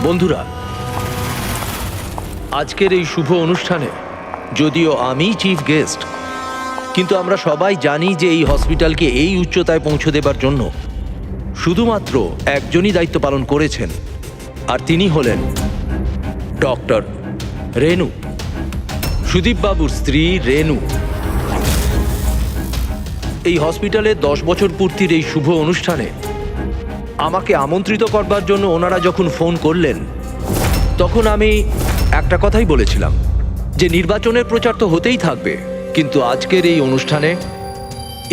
বন্ধুরা, আজকের এই শুভ অনুষ্ঠানে যদিও আমি চিফ গেস্ট, কিন্তু আমরা সবাই জানি যে এই হসপিটালকে এই উচ্চতায় পৌঁছে দেবার জন্য শুধুমাত্র একজনই দায়িত্ব পালন করেছেন, আর তিনি হলেন ডক্টর রেনু, সুদীপ বাবুর স্ত্রী রেনু। এই হসপিটালে 10 বছর পূর্তির এই শুভ অনুষ্ঠানে আমাকে আমন্ত্রিত করবার জন্য ওনারা যখন ফোন করলেন, তখন আমি একটা কথাই বলেছিলাম যে নির্বাচনের প্রচার তো হতেই থাকবে, কিন্তু আজকের এই অনুষ্ঠানে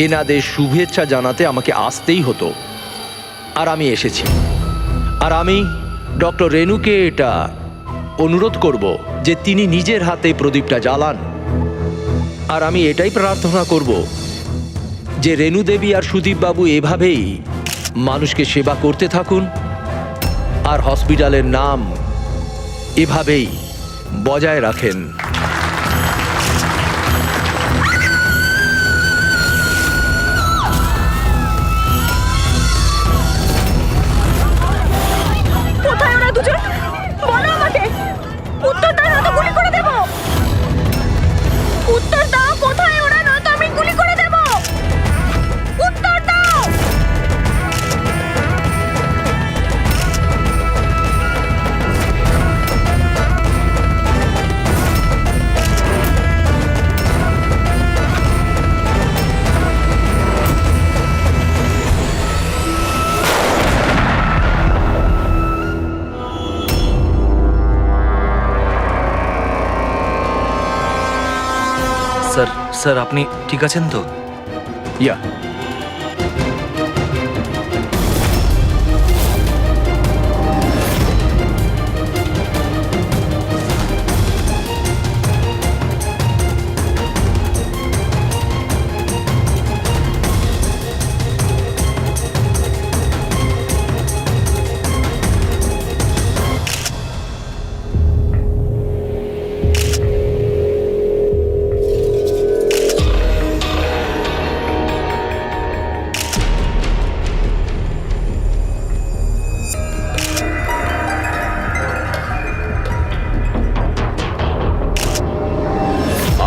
এনাদের শুভেচ্ছা জানাতে আমাকে আসতেই হতো। আর আমি এসেছি। আর আমি ডক্টর রেনুকে এটা অনুরোধ করব যে তিনি নিজের হাতে প্রদীপটা জ্বালান। আর আমি এটাই প্রার্থনা করব যে রেনু দেবী আর সুদীপ বাবু এভাবেই মানুষকে সেবা করতে থাকুন, আর হসপিটালের নাম এভাবেই বজায় রাখেন। কোথায় ওরা দুজন? বলো আমাকে। উত্তর দাও, নয়তো গুলি করে দেব। উত্তর দাও, কোথায় ওরা, নয়তো আমি গুলি করে দেব। উত্তর দাও। স্যার আপনি ঠিক আছেন তো? ইয়া,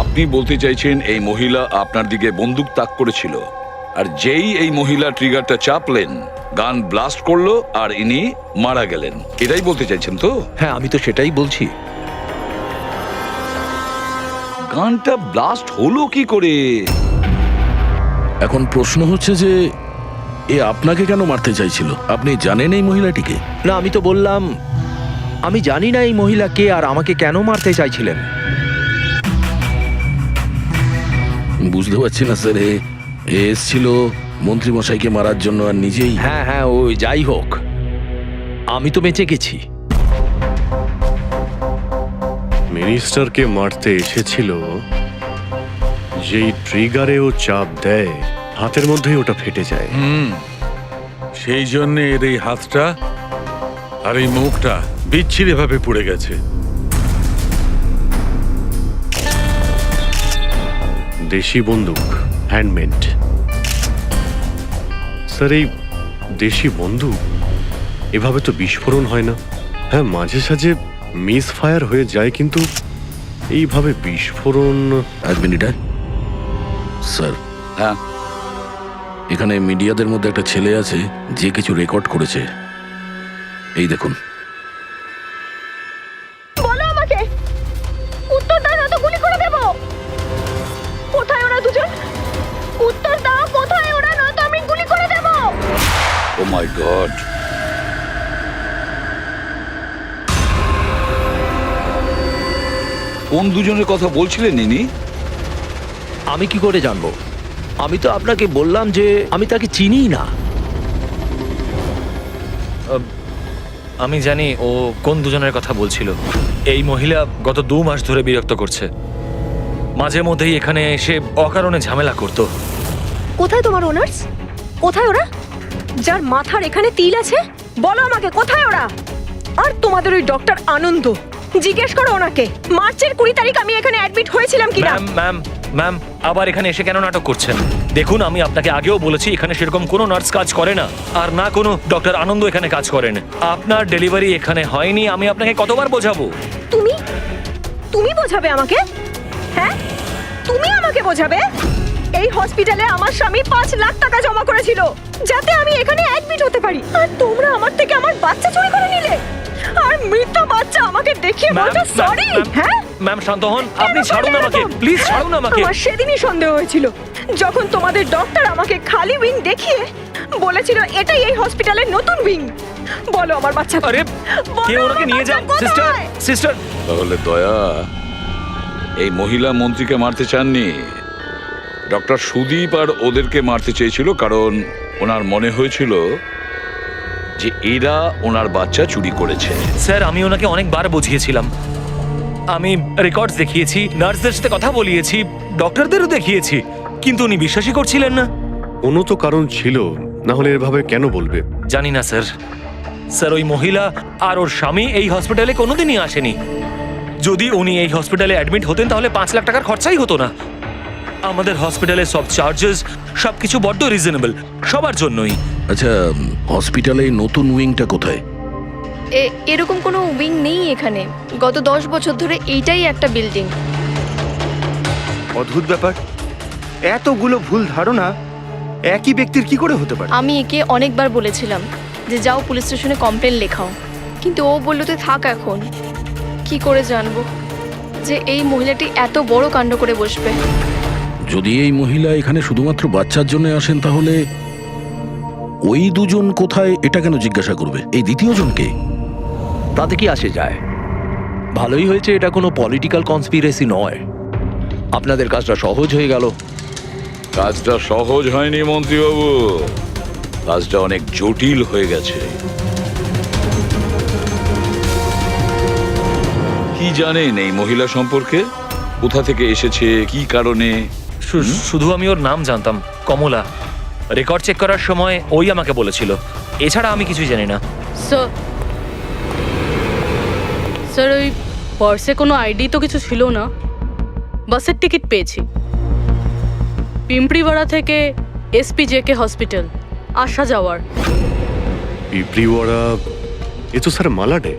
আপনি বলতে চাইছেন এই মহিলা আপনার দিকে বন্দুক তাক করেছিল, আর যেই এই মহিলা ট্রিগারটা চাপলেন, গান ব্লাস্ট করলো আর ইনি মারা গেলেন, এটাই বলতে চাইছেন তো? হ্যাঁ, আমি তো সেটাই বলছি। গানটা ব্লাস্ট হলো কি করে? এখন প্রশ্ন হচ্ছে যে এ আপনাকে কেন মারতে চাইছিল? আপনি জানেন এই মহিলাটিকে? না, আমি তো বললাম আমি জানি না এই মহিলা কে আর আমাকে কেন মারতে চাইছিলেন। বুঝতে পারছি না স্যার। এ এসছিল মন্ত্রীমশাইকে মারার জন্য আর নিজেই। হ্যাঁ হ্যাঁ, ওই যাই হোক, আমি তো বেঁচে গেছি। মিনিস্টারকে মারতে এসেছিল, যেই ট্রিগারে ও চাপ দেয় হাতের মধ্যেই ওটা ফেটে যায়। সেই জন্য এর এই হাতটা আর এই মুখটা বিচ্ছিরি ভাবে পুড়ে গেছে। দেশি বন্দুক, হ্যান্ডমেড। স্যার, এই দেশি বন্দুক এভাবে তো বিস্ফোরণ হয় না। হ্যাঁ, মাঝে সাঝে মিস ফায়ার হয়ে যায়, কিন্তু এইভাবে বিস্ফোরণ। এক মিনিট। স্যার, হ্যাঁ, এখানে মিডিয়াদের মধ্যে একটা ছেলে আছে যে কিছু রেকর্ড করেছে। এই দেখুন। বলো আমাকে। উত্তর দাও, নয়তো গুলি করে দেব। কোথায় ওরা দুজন? উত্তর দাও, কোথায় ওরা, নয়তো আমি গুলি করে দেব। ও মাই গড। কোন দুজনের কথা বলছিলেন ইনি? আমি কি করে জানবো? আমি তো আপনাকে বললাম যে আমি তাকে চিনিই না। আমি জানি ও কোন দুজনের কথা বলছিল। এই মহিলা গত 2 মাস ধরে বিরক্ত করছে। মাঝে মধ্যেই এখানে এসে অকারণে ঝামেলা করত। কোথায় তোমার ওনার্স? কোথায় ওরা, যার মাথার এখানে তিল আছে? বলো আমাকে, কোথায় ওরা? আর তোমাদের ওই ডক্টর আনন্দ, জিজ্ঞেস করো ওনাকে মার্চের 20 তারিখ আমি এখানে অ্যাডমিট হয়েছিলাম কিনা। ম্যাম ম্যাম আবার এখানে এসে কেন নাটক করছেন? দেখুন, আমি আপনাকে আগেও বলেছি এখানে সেরকম কোনো নার্স কাজ করে না, আর না কোনো ডক্টর আনন্দ এখানে কাজ করেন। আপনার ডেলিভারি এখানে হয়নি, আমি আপনাকে কতবার বোঝাবো? তুমি তুমি বোঝাবে আমাকে? হ্যাঁ, তুমি আমাকে বোঝাবে? এই হসপিটালে আমার স্বামী 5 লাখ টাকা জমা করেছিল যাতে আমি এখানে অ্যাডমিট হতে পারি, আর তোমরা আমার থেকে আমার বাচ্চা চুরি করে নিলে, আর মৃত বাচ্চা আমাকে দেখিয়ে বলছো সরি। হ্যাঁ ম্যাম শান্ত হন, আপনি কেন ছাড়ুন করলে আমাকে, এরকম? প্লিজ ছাড়ুন আমাকে। আমার সেদিনই সন্দেহ হয়েছিল যখন তোমাদের ডক্টর আমাকে খালি উইং দেখিয়ে বলেছিল এটাই এই হসপিটালের নতুন উইং। বলো আমার বাচ্চা আরে বলো কে ওনাকে আমার নিয়ে যান? বাচ্চা সিস্টার কোথায়? সিস্টার তাহলে দয়া এই মহিলা মন্ত্রীকে মারতে চাননি, ডক্টর সুদীপ আর ওদেরকে মারতে চেয়েছিল, কারণ ওনার মনে হয়েছিল যে এরা ওনার বাচ্চা চুরি করেছে। স্যার, আমি ওনাকে অনেকবার বুঝিয়েছিলাম, আমি রেকর্ডস দেখিয়েছি, নার্সদের সাথে কথা বলিয়েছি, ডক্টরদেরও দেখিয়েছি, কিন্তু উনি বিশ্বাসই করছিলেন না। কোনো তো কারণ ছিল, না হলে এভাবে কেন বলবে? জানি না স্যার। স্যার, ওই মহিলা আর ওর স্বামী এই হসপিটালে কোনোদিনই আসেনি। যদি উনি এই হসপিটালে অ্যাডমিট হতেন তাহলে 5 লাখ টাকার খরচাই হতো না। আমাদের হসপিটালের সব চার্জেস সবকিছু বড্ড রিজনেবল, সবার জন্যই। আচ্ছা, হসপিটালে এই নতুন উইংটা কোথায়? এরকম কোনো উইং নেই এখানে। গত 10 বছর ধরে এইটাই একটা বিল্ডিং। অদ্ভুত ব্যাপার, এতগুলো ভুল ধারণা একই ব্যক্তির কি করে হতে পারে? আমি একে অনেকবার বলেছিলাম যে যাও পুলিশ স্টেশনে কমপ্লেন লেখাও, কিন্তু ও বলল তুই থাক। এখন কি করে জানবো যে এই মহিলাটি এত বড় কাণ্ড করে বসবে? যদি এই মহিলা এখানে শুধুমাত্র বাচ্চার জন্য আসেন, তাহলে ওই দুজন কোথায় এটা কেন জিজ্ঞাসা করবে? এই দ্বিতীয় জনকে? তাতে কি আসে যায়? ভালোই হয়েছে এটা কোনো পলিটিক্যাল কনস্পিরেসি নয়, আপনাদের কাজটা সহজ হয়ে গেল। কাজটা সহজ হয়নি মন্ত্রীবাবু, কাজটা অনেক জটিল হয়ে গেছে। কি জানেন এই মহিলা সম্পর্কে? কোথা থেকে এসেছে, কি কারণে? শুধু আমি ওর নাম জানতাম, কমলা। রেকর্ড চেক করার সময় ওই আমাকে বলেছিল, এছাড়া আমি কিছুই জানি না। স্যার, ওই পার্সে কোনো আইডি তো কিছু ছিল না। বাসের টিকিট পেয়েছি, পিম্পড়িওয়াড়া থেকে SPJK হসপিটাল আসা যাওয়ার। পিঁপড়িওয়াড়া, এ তো স্যার মালাডে।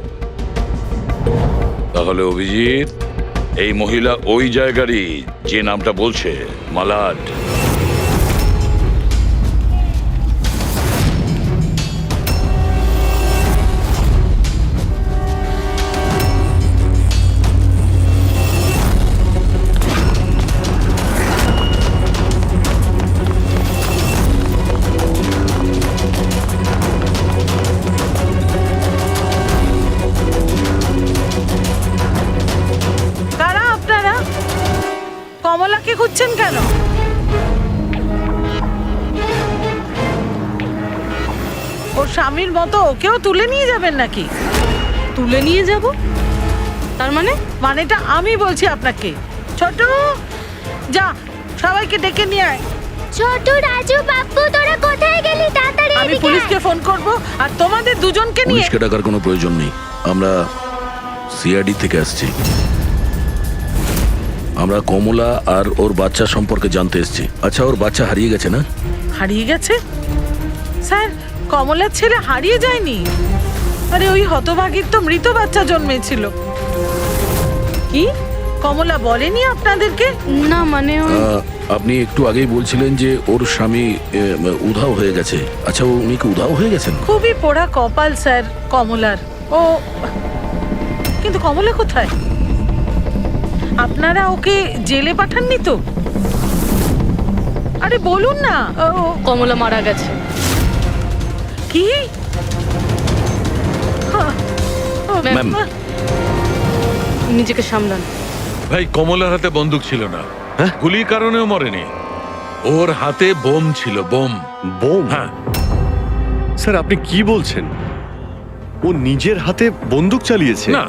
তাহলে অভিজিৎ, এই মহিলা ওই জায়গারই যে নামটা বলছে, মালাড। কারা আপনারা? কমলাকে খুঁজছেন কেন? ওর স্বামীর মতো ওকেও তুলে নিয়ে যাবেন নাকি? তুলে নিয়ে যাব? তার মানে? মানেটা আমি বলছি আপনাকে। ছোট, যা সবাইকে ডেকে নিয়ে আয়। ছোট, রাজু, বাপ্পু, তোরা কোথায় গেলি? তাড়াতাড়ি আমি পুলিশকে ফোন করব, আর তোমাদের দুজনকে নিয়ে। পুলিশকে ডাকার কোনো প্রয়োজন নেই, আমরা CID থেকে আসছি। আমরা কমলা আর ওর বাচ্চা সম্পর্কে জানতে এসেছি। আচ্ছা, ওর বাচ্চা হারিয়ে গেছে না? হারিয়ে গেছে? স্যার, কমলার ছেলে হারিয়ে যায়নি। আরে ওই হতভাগীর তো মৃত বাচ্চা জন্মেছিল। কি কমলা বলেনি আপনাদেরকে? না মানে আপনি একটু আগেই বলছিলেন যে ওর স্বামী উধাও হয়ে গেছে। আচ্ছা, উনি কি উধাও হয়ে গেছেন? খুবই পোড়া কপাল স্যার কমলার। ও কিন্তু কমলা কোথায়? আপনারা ওকে জেলে পাঠাননি তো? আরে বলুন না। কমলা মারা গেছে। কি? ম্যাম, নিজেকে সামলান। ভাই, কমলার হাতে বন্দুক ছিল না, গুলির কারণেও মরেনি। ওর হাতে বোম ছিল, বোম। বোম? হ্যাঁ। স্যার, আপনি কি বলছেন? ও নিজের হাতে বন্দুক চালিয়েছে? না,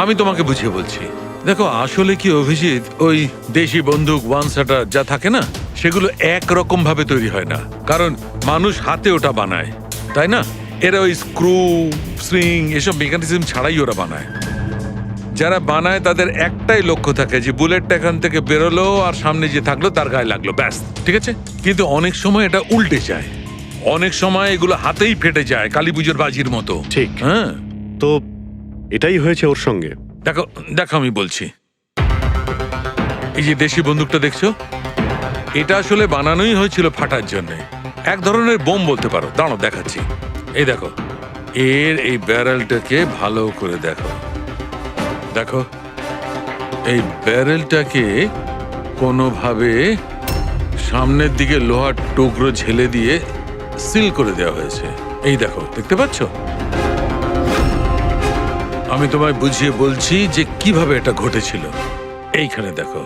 আমি তোমাকে বুঝিয়ে বলছি। দেখো, আসলে কি অভিজিৎ, ওই দেশি বন্দুক ওয়ান শাটার যা থাকে না, সেগুলো একরকম ভাবে তৈরি হয় না, কারণ মানুষ হাতে ওটা বানায়, তাই না? এরা ওই স্ক্রু, স্প্রিং এসব মেকানিজম ছাড়াই ওরা বানায়। যারা বানায় তাদের একটাই লক্ষ্য থাকে যে বুলেটটা এখান থেকে বেরোলো আর সামনে যে থাকলো তার গায়ে লাগলো, ব্যাস, ঠিক আছে? কিন্তু অনেক সময় এটা উল্টে যায়, অনেক সময় এগুলো হাতেই ফেটে যায়, কালী পুজোর বাজির মতো। ঠিক। হ্যাঁ, তো এটাই হয়েছে ওর সঙ্গে। দেখো দেখো আমি বলছি, এই যে দেশি বন্দুকটা দেখছো, এটা আসলে বানানোই হয়েছিল ফাটার জন্য, এক ধরনের বোম বলতে পারো। দাঁড়াও দেখাচ্ছি, এই দেখো, এর এই ব্যারেলটাকে ভালো করে দেখো, দেখো এই ব্যারেলটাকে কোনোভাবে সামনের দিকে লোহার টুকরো ঝেলে দিয়ে সিল করে দেওয়া হয়েছে। এই দেখো, দেখতে পাচ্ছ? আমি তোমায় বুঝিয়ে বলছি যে কিভাবে এটা ঘটেছিল। এইখানে দেখো,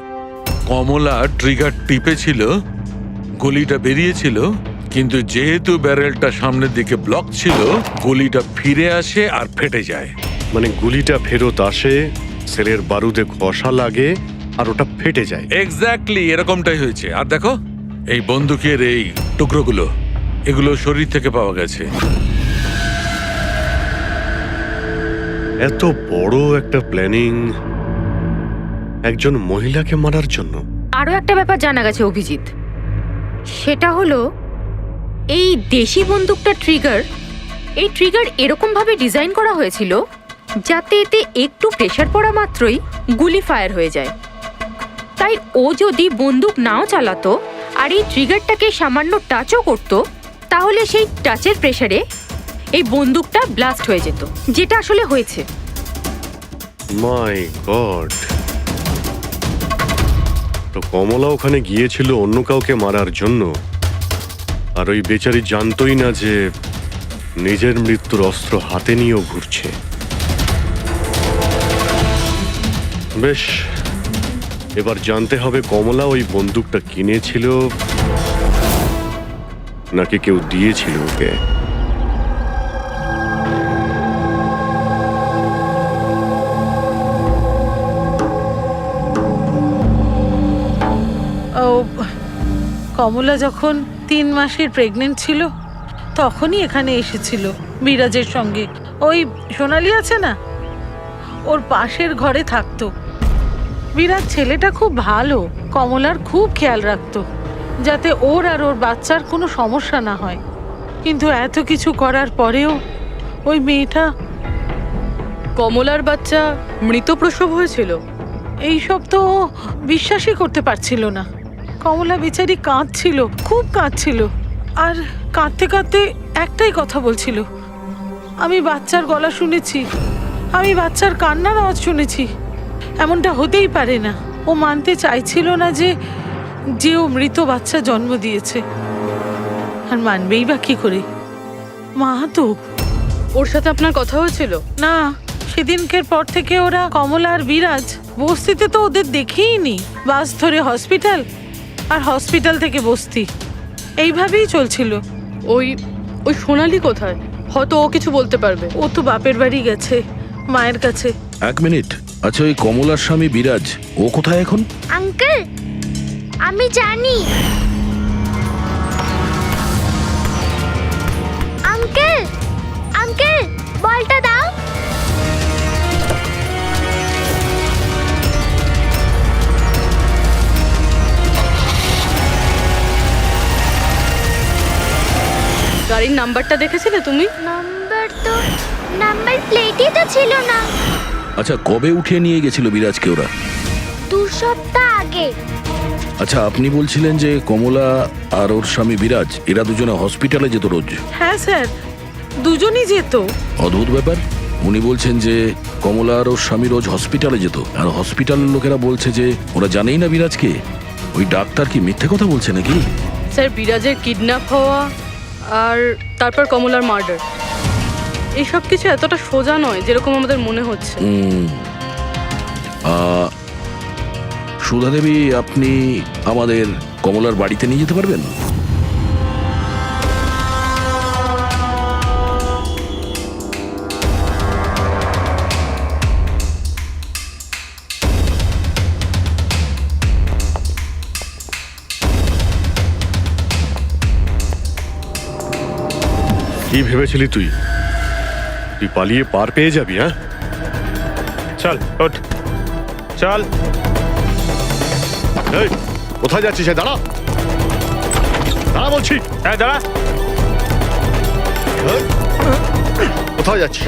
কমলা ট্রিগার টিপেছিল, গুলিটা বেরিয়েছিল, কিন্তু যেহেতু ব্যারেলটা সামনের দিকে ব্লক ছিল, গুলিটা ফিরে আসে আর ফেটে যায়। মানে গুলিটা ফেরত আসে, সেলের বারুদে ঘষা লাগে আর ওটা ফেটে যায়। এক্স্যাক্টলি এরকমটাই হয়েছে। আর দেখো এই বন্দুকের এই টুকরোগুলো, এগুলো শরীর থেকে পাওয়া গেছে। এত বড় একটা প্ল্যানিং একজন মহিলাকে মারার জন্য। আরও একটা ব্যাপার জানা গেছে অভিজিৎ, সেটা হলো এই দেশি বন্দুকটা এই ট্রিগার এরকম ভাবে ডিজাইন করা হয়েছিল যাতে এতে একটু প্রেসার পড়া মাত্রই গুলি ফায়ার হয়ে যায়। তাই ও যদি বন্দুক নাও চালাতো আর এই ট্রিগারটাকে সামান্য টাচও করতো, তাহলে সেই টাচের প্রেসারে এই বন্দুকটা ব্লাস্ট হয়ে যেত, যেটা আসলে হয়েছে। মাই গড! তো কমলা ওখানে গিয়েছিল অন্য কাউকে মারার জন্য, আর ওই বেচারি জানতোই না যে নিজের মৃত্যুর অস্ত্র হাতে নিয়েও ঘুরছে। বেশ, এবার জানতে হবে কমলা ওই বন্দুকটা কিনেছিল নাকি কেউ দিয়েছিল ওকে। ও, কমলা যখন 3 মাসের প্রেগনেন্ট ছিল তখনই এখানে এসেছিল বিরাজের সঙ্গে। ওই সোনালি আছে না, ওর পাশের ঘরে থাকতো। বিরাজ ছেলেটা খুব ভালো, কমলার খুব খেয়াল রাখতো যাতে ওর আর ওর বাচ্চার কোনো সমস্যা না হয়। কিন্তু এত কিছু করার পরেও ওই মেয়েটা, কমলার বাচ্চা মৃত প্রসব হয়েছিল। এইসব তো ও বিশ্বাসই করতে পারছিল না। কমলা বেচারি কাঁদছিল, খুব কাঁদছিল, আর কাঁদতে কাঁদতে একটাই কথা বলছিল, আমি বাচ্চার গলা শুনেছি, আমি বাচ্চার কান্নার আওয়াজ শুনেছি, এমনটা হতেই পারে না। ও মানতে চাইছিল না যে ও মৃত বাচ্চা জন্ম দিয়েছে। আর মানবেই বা কি করে? মা তো। ওর সাথে আপনার কথা হয়েছিল? না, সেদিনকের পর থেকে ওরা, কমলা আর বিরাজ, বস্তিতে তো ওদের দেখেই নি। বাস ধরে হসপিটাল, আর হসপিটাল থেকে বস্তি, এইভাবেই চলছিল। ওই ওই সোনালি কোথায়? হয়তো ও কিছু বলতে পারবে। ও তো বাপের বাড়ি গেছে, মায়ের কাছে। এক মিনিট, আচ্ছা ওই কমলার স্বামী বিরাজ ও কোথায় এখন? আঙ্কেল, আমি জানি। আঙ্কেল, আঙ্কেল, বলটা দাও। গাড়ির নাম্বারটা দেখেছিলে তুমি? নাম্বার প্লেটই তো ছিল না। আচ্ছা কবে উঠিয়ে নিয়ে গেছিল বিরাজকে ওরা? 2 সপ্তাহ আগে। আচ্ছা আপনি বলছিলেন যে কমলা আর ওর স্বামী বিরাজ এরা দুজনে হসপিটালে যেত রোজ? হ্যাঁ স্যার, দুজনই যেত। অদ্ভুত ব্যাপার, উনি বলছেন যে কমলা আর ওর স্বামী রোজ হসপিটালে যেত, আর হসপিটালের লোকেরা বলছে যে ওরা জানেই না বিরাজকে। ওই ডাক্তার কি মিথ্যে কথা বলছে নাকি? স্যার, বিরাজের কিডন্যাপ হওয়া আর তারপর কমলার মার্ডার, এইসব কিছু এতটা সোজা নয় যেরকম আমাদের মনে হচ্ছে। সুধা দেবী, আপনি আমাদের কমলার বাড়িতে নিয়ে যেতে পারবেন? কি ভেবেছিলি তুই? তুই পালিয়ে পার পেয়ে যাবি? হ্যাঁ, চল ওঠ চল। এই কোথায় যাচ্ছিস? দাঁড়া দাঁড়া বলছি, দাঁড়া। এই, কোথায় যাচ্ছিস?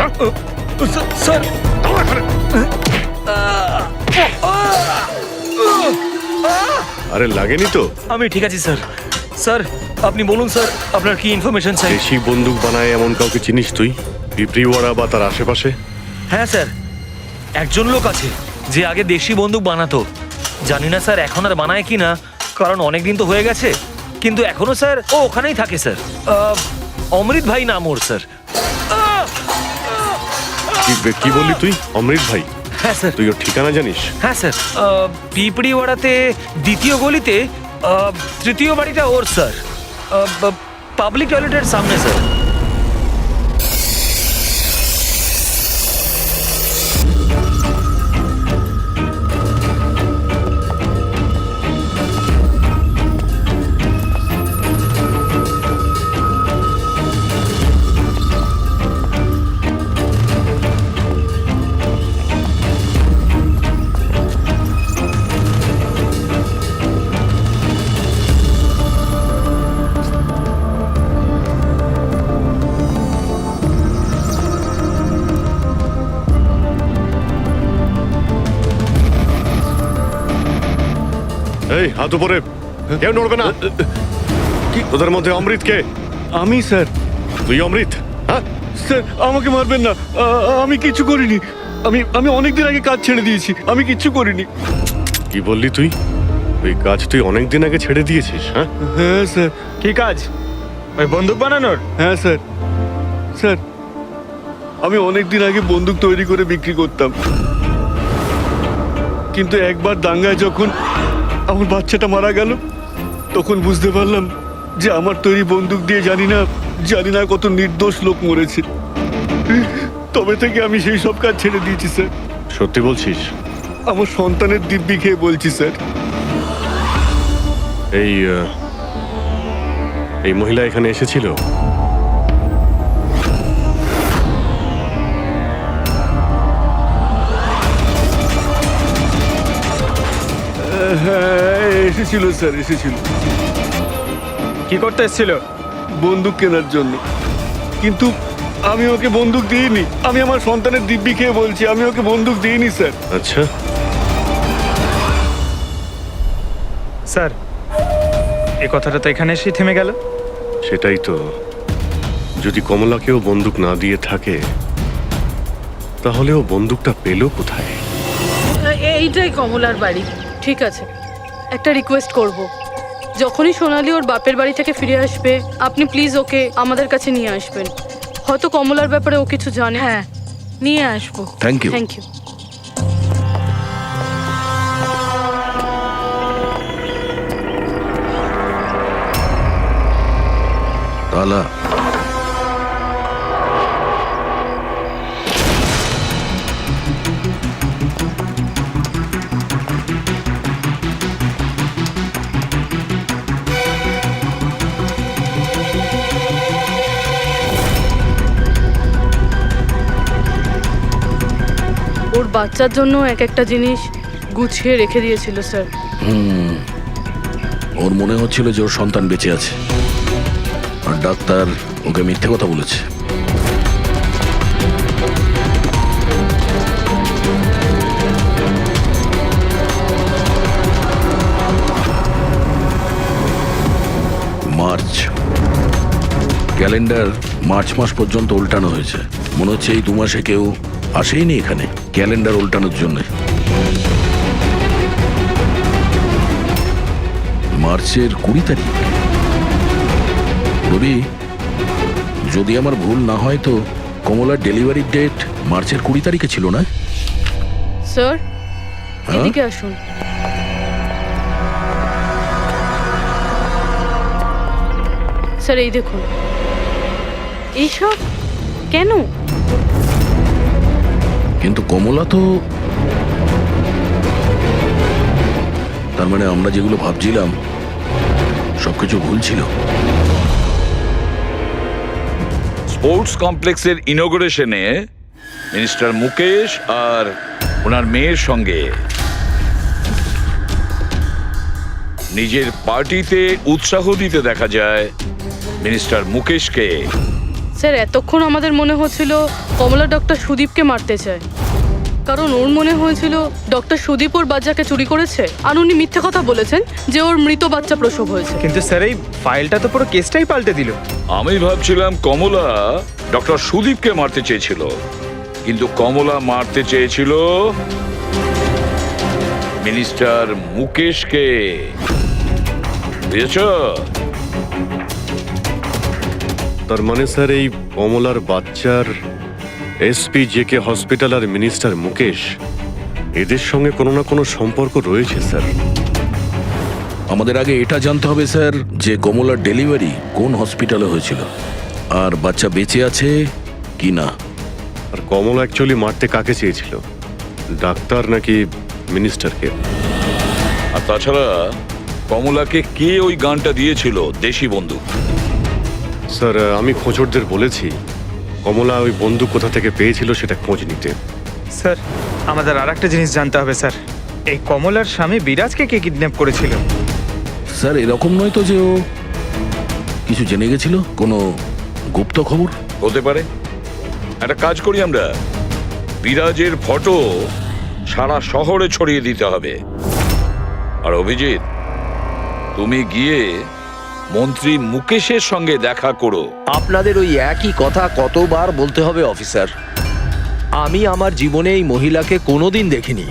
স্যার দাঁড়া এখানে। আরে লাগেনি তো? আমি ঠিক আছি স্যার। স্যার আপনি বলুন স্যার, আপনার কি ইনফরমেশন চাই? দেশি বন্দুক বানায় এমন কাউকে চিনিস তুই? পিঁপড়িওয়াড়া বা তার আশেপাশে? হ্যাঁ স্যার, একজন লোক আছে যে আগে দেশি বন্দুক বানাতো। জানি না স্যার এখন আর বানায় কি না, কারণ অনেক দিন তো হয়ে গেছে। কিন্তু এখনো স্যার ও ওখানেই থাকে স্যার। অমৃত ভাই নাম ওর স্যার। কি বললি তুই? অমৃত ভাই? হ্যাঁ স্যার। তুই ওর ঠিকানা জানিস? হ্যাঁ স্যার, পিঁপড়িওয়াড়াতে দ্বিতীয় গলিতে তৃতীয় বাড়িটা ওর স্যার। পাবলিক টয়লেটের সামনে স্যার। এই হাত উপরে, কেউ নড়বে না। তোদের মধ্যে অমৃত কে? আমি স্যার। তুই অমৃত? হ্যাঁ স্যার আমাকে মারবেন না, আমি কিছু করিনি। আমি অনেকদিন আগে কাজ ছেড়ে দিয়েছি, আমি কিচ্ছু করিনি। কি বললি তুই? ওই কাজ তুই অনেকদিন আগে ছেড়ে দিয়েছিস? হ্যাঁ হ্যাঁ স্যার। কি কাজ? ওই বন্দুক বানানোর? হ্যাঁ স্যার। স্যার আমি অনেকদিন আগে বন্দুক তৈরি করে বিক্রি করতাম, কিন্তু একবার দাঙ্গায় যখন আমার বাচ্চাটা মারা গেল, তখন বুঝতে পারলাম যে আমার তৈরি বন্দুক দিয়ে জানি না কত নির্দোষ লোক মরেছে। তবে থেকে আমি সেই সব কাজ ছেড়ে দিয়েছি স্যার। সত্যি বলছিস? আমার সন্তানের দিব্যি খেয়ে বলছি স্যার। এই মহিলা এখানে এসেছিল? হ্যাঁ এসেছিল স্যার, এসেছিল। কি করতে এসেছিল? বন্দুক কেনার জন্য, কিন্তু আমি ওকে বন্দুক দিইনি। আমি আমার সন্তানের দিব্যি খেয়ে বলছি, আমি ওকে বন্দুক দিইনি স্যার। আচ্ছা স্যার এই কথাটা তো এখানে এসেই থেমে গেল। সেটাই তো, যদি কমলাকেও বন্দুক না দিয়ে থাকে তাহলে ও বন্দুকটা পেল কোথায়? এইটাই কমলার বাড়ি। ঠিক আছে, একটা রিকোয়েস্ট করব, যখনই সোনালি ওর বাপের বাড়ি থেকে ফিরে আসবে আপনি প্লিজ ওকে আমাদের কাছে নিয়ে আসবেন। হয়তো কমলার ব্যাপারে ও কিছু জানে। হ্যাঁ নিয়ে আসবো। Thank you. Thank you. তালা ওর বাচ্চার জন্য এক একটা জিনিস গুছিয়ে রেখে দিয়েছিল স্যার। ওর মনে হচ্ছিল যে ওর সন্তান বেঁচে আছে, আর ডাক্তার ওকে মিথ্যে কথা বলেছে। মার্চ ক্যালেন্ডার মার্চ মাস পর্যন্ত উল্টানো হয়েছে। মনে হচ্ছে এই 2 মাসে কেউ আসেইনি এখানে ক্যালেন্ডার উল্টানোর জন্য। মার্চের 20 তারিখ। রবি, যদি আমার ভুল না হয় তো কমলার ডেলিভারির ডেট মার্চের 20 তারিখে ছিল না? স্যার হ্যাঁ? এদিকে আসুন। স্যার এই দেখুন, এইসব কেন? কিন্তু কমলা তো, তার মানে আমরা যেগুলো ভাবছিলাম সবকিছু ভুল ছিল। স্পোর্টস কমপ্লেক্সের ইনোগ্রেশনে মিনিস্টার মুকেশ আর ওনার মেয়ের সঙ্গে নিজের পার্টিতে উৎসাহ দিতে দেখা যায় মিনিস্টার মুকেশকে। স্যার এতক্ষণ আমাদের মনে হচ্ছিল কমলা ডক্টর সুদীপকে মারতে চায়, কারণ ওর মনে হয়েছিল ডক্টর সুদীপ ওর বাচ্চাকে চুরি করেছে, আর উনি মিথ্যে কথা বলেছেন যে ওর মৃত বাচ্চা প্রসব হয়েছে। কিন্তু স্যার এই ফাইলটা তো পুরো কেসটাই পাল্টে দিল। আমি ভাবছিলাম কমলা ডক্টর সুদীপকে মারতে চেয়েছিল, কিন্তু কমলা মারতে চেয়েছিল মিনিস্টার মুকেশকে। বুঝেছ? তার মানে স্যার এই কমলার বাচ্চার এসপি জেকে হসপিটাল আর মিনিস্টার মুকেশ এদের সঙ্গে কোনো না কোনো সম্পর্ক রয়েছে স্যার। আমাদের আগে এটা জানতে হবে স্যার যে কমলার ডেলিভারি কোন হসপিটালে হয়েছিল আর বাচ্চা বেঁচে আছে কি না। আর কমলা অ্যাকচুয়ালি মারতে কাকে চেয়েছিল, ডাক্তার নাকি মিনিস্টারকে? আর তাছাড়া কমলাকে কে ওই গানটা দিয়েছিল, দেশি বন্দুক? স্যার আমি খোঁজরদের বলেছি কমলা ওই বন্দুক কোথা থেকে পেয়েছিল সেটা খোঁজ নিতে। স্যার আমাদের আর একটা জিনিস জানতে হবে স্যার, এই কমলার স্বামী বিরাজকে কে কিডন্যাপ করেছিল? স্যার এরকম নয় তো যে ও কিছু জেনে গেছিল, কোনো গুপ্ত খবর? হতে পারে। একটা কাজ করি আমরা, বিরাজের ফটো সারা শহরে ছড়িয়ে দিতে হবে। আর অভিজিৎ, তুমি গিয়ে মন্ত্রী মুকেশের সঙ্গে দেখা করো। আপনাদের ওই একই কথা কতবার বলতে হবে অফিসার? আমি আমার জীবনে এই মহিলাকে কোনোদিন দেখিনি,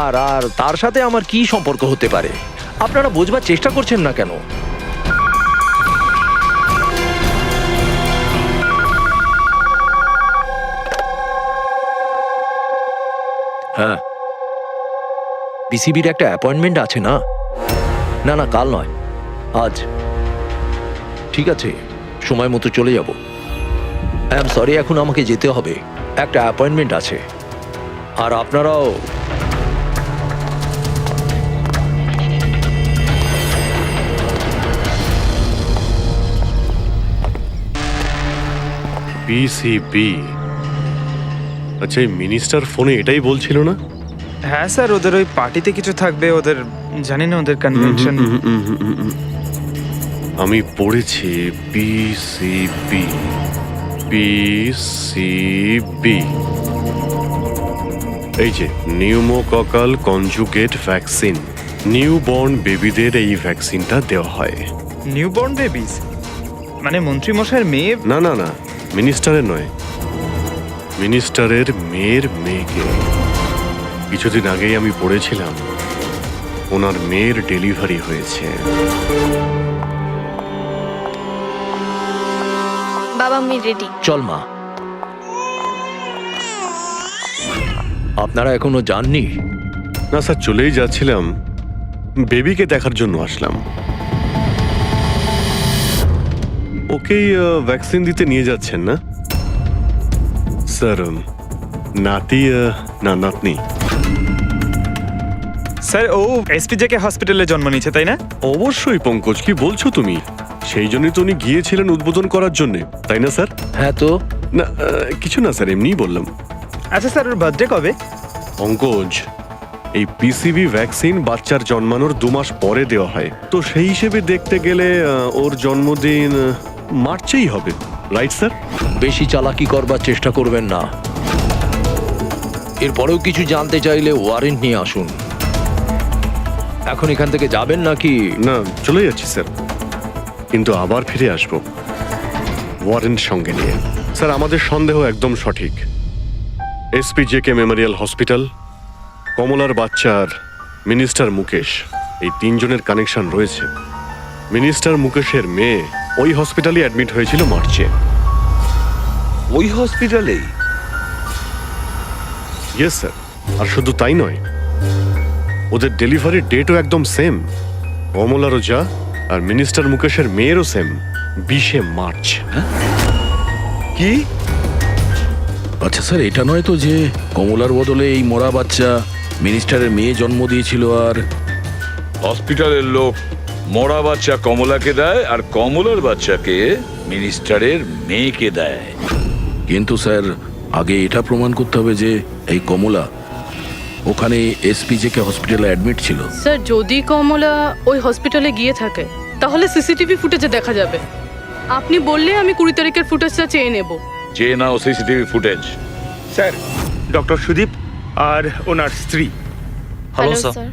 আর আর তার সাথে আমার কি সম্পর্ক হতে পারে? আপনারা বোঝবার চেষ্টা করছেন না কেন? হ্যাঁ, বিসিবির একটা অ্যাপয়েন্টমেন্ট আছে না? না না, কাল নয়, আজ। ঠিক আছে, সময় মতো চলে যাব। আই এম সরি, এখন আমাকে যেতে হবে, একটা অ্যাপয়েন্টমেন্ট আছে। আর আপনারাও। পিসিবি, আচ্ছা এই মিনিস্টার ফোনে এটাই বলছিল না? হ্যাঁ স্যার, ওদের ওই পার্টিতে কিছু থাকবে, ওদের জানি না ওদের কনভেনশন। আমি পড়েছি পিসিবি, পিসিবি, এই যে নিউমোককাল কনজুগেট ভ্যাকসিন, নিউবর্ন বেবিদের এই ভ্যাকসিনটা দেওয়া হয়। নিউবর্ন বেবিজ মানে মন্ত্রী মশাইয়ের মেয়ে? না না না, মিনিস্টারের নয়, মিনিস্টারের মেয়ের মেয়েকে। কিছুদিন আগেই আমি পড়েছিলাম ওনার মেয়ের ডেলিভারি হয়েছে। বাবা আমি রেডি। চল মা। আপনারা এখনো যাননি? না স্যার, চলেই যাচ্ছিলাম, বেবিকে দেখার জন্য আসলাম। ওকেই ভ্যাকসিন দিতে নিয়ে যাচ্ছেন না স্যার? নাতি না নাতনি? স্যার ও এসপিজেকে হসপিটালে জন্ম নিয়েছে, তাই না? অবশ্যই পঙ্কজ, কি বলছো তুমি? সেই জন্যই তো উনি গিয়েছিলেন উদ্বোধন করার জন্য, তাই না স্যার? হ্যাঁ তো। না কিছু না স্যার, এমনিই বললাম। আচ্ছা স্যার, ওর বার্থডে কবে? পঙ্কজ, এই পিসিবি ভ্যাকসিন বাচ্চার জন্মানোর 2 মাস পরে দেওয়া হয়, তো সেই হিসেবে দেখতে গেলে ওর জন্মদিন মার্চেই হবে, রাইট স্যার? বেশি চালাকি করবার চেষ্টা করবেন না। এরপরেও কিছু জানতে চাইলে ওয়ারেন্ট নিয়ে আসুন। এখন এখান থেকে যাবেন নাকি? না, চলে যাচ্ছি স্যার, কিন্তু আবার ফিরে আসবো ওয়ারেন্ট সঙ্গে নিয়ে। স্যার আমাদের সন্দেহ একদম সঠিক। এসপি জেকে মেমোরিয়াল হসপিটাল, কমলার বাচ্চার মিনিস্টার মুকেশ, এই 3 জনের কানেকশন রয়েছে। মিনিস্টার মুকেশের মেয়ে ওই হসপিটালে অ্যাডমিট হয়েছিল মার্চে। ওই হসপিটালেই? ইয়েস স্যার, আর শুধু তাই নয়, ওদের ডেলিভারির ডেটও একদম সেম। কমলারও যা আর মিনিস্টার মুকেশের মেয়েরও সেম, 20শে মার্চ। কি? আচ্ছা স্যার, এটা নয় তো যে কমলার বদলে এই মরা বাচ্চা মিনিস্টারের মেয়ে জন্ম দিয়েছিল, আর হসপিটালের লোক মরা বাচ্চা কমলাকে দেয় আর কমলার বাচ্চাকে মিনিস্টারের মেয়েকে দেয়? কিন্তু স্যার আগে এটা প্রমাণ করতে হবে যে এই কমলা ওখানে এসপিজেকে হসপিটালে অ্যাডমিট ছিল। স্যার যদি কমলা ওই হসপিটালে গিয়ে থাকে তাহলে সিসিটিভি ফুটেজে দেখা যাবে। আপনি বললে আমি 20 তারিখের ফুটেজটা চেয়ে নেব। যে নাও CCTV footage. Sir doctor Sudip আর ওনার স্ত্রী। Hello hello sir. স্যার।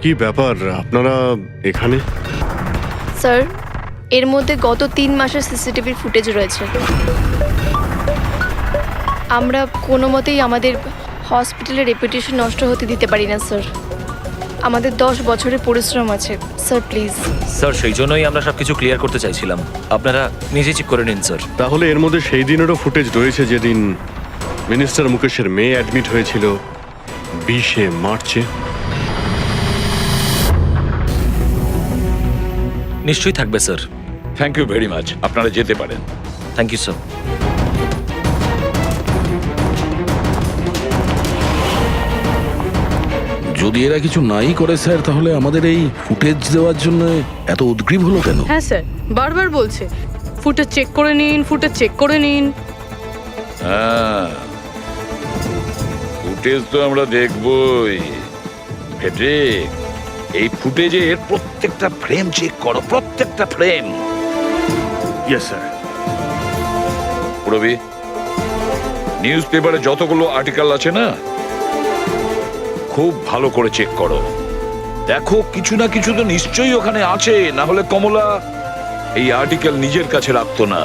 কি ব্যাপার আপনারা এখানে? স্যার এর মধ্যে গত 3 মাসের সিসিটিভির ফুটেজ রয়েছে। আমরা কোনো মতেই আমাদের হসপিটালের রেপুটেশন নষ্ট হতে দিতে পারি না স্যার। আমাদের 10 বছরের পরিশ্রম আছে স্যার, প্লিজ। স্যার সেই জন্যই আমরা সবকিছু ক্লিয়ার করতে চাইছিলাম, আপনারা নিজে চেক করে নিন স্যার। তাহলে এর মধ্যে সেই দিনেরও ফুটেজ রয়েছে যেদিন মিনিস্টার মুকেশের মেয়ে অ্যাডমিট হয়েছিল 20শে মার্চে। নিশ্চয়ই থাকবে sir. Thank you very much, আপনারা যেতে পারেন। Thank you sir. যদি এরা কিছু নাই করে স্যার, তাহলে আমাদের এই ফুটেজ দেওয়ার জন্য এত উদ্গ্রীব হলো কেন? হ্যাঁ স্যার, বারবার বলছে ফুটেজ চেক করে নিন, ফুটেজ চেক করে নিন। হ্যাঁ, ফুটেজ তো আমরা দেখবই। ফেডরিক, এই ফুটেজের প্রত্যেকটা ফ্রেম চেক করো, প্রত্যেকটা frame. Yes sir. Rabi, news পেপারে যতগুলো আর্টিকেল আছে না, খুব ভালো করে চেক করো। দেখো কিছু না কিছু তো নিশ্চয়ই ওখানে আছে, না হলে কমলা এই আর্টিকেল নিজের কাছে রাখতো না।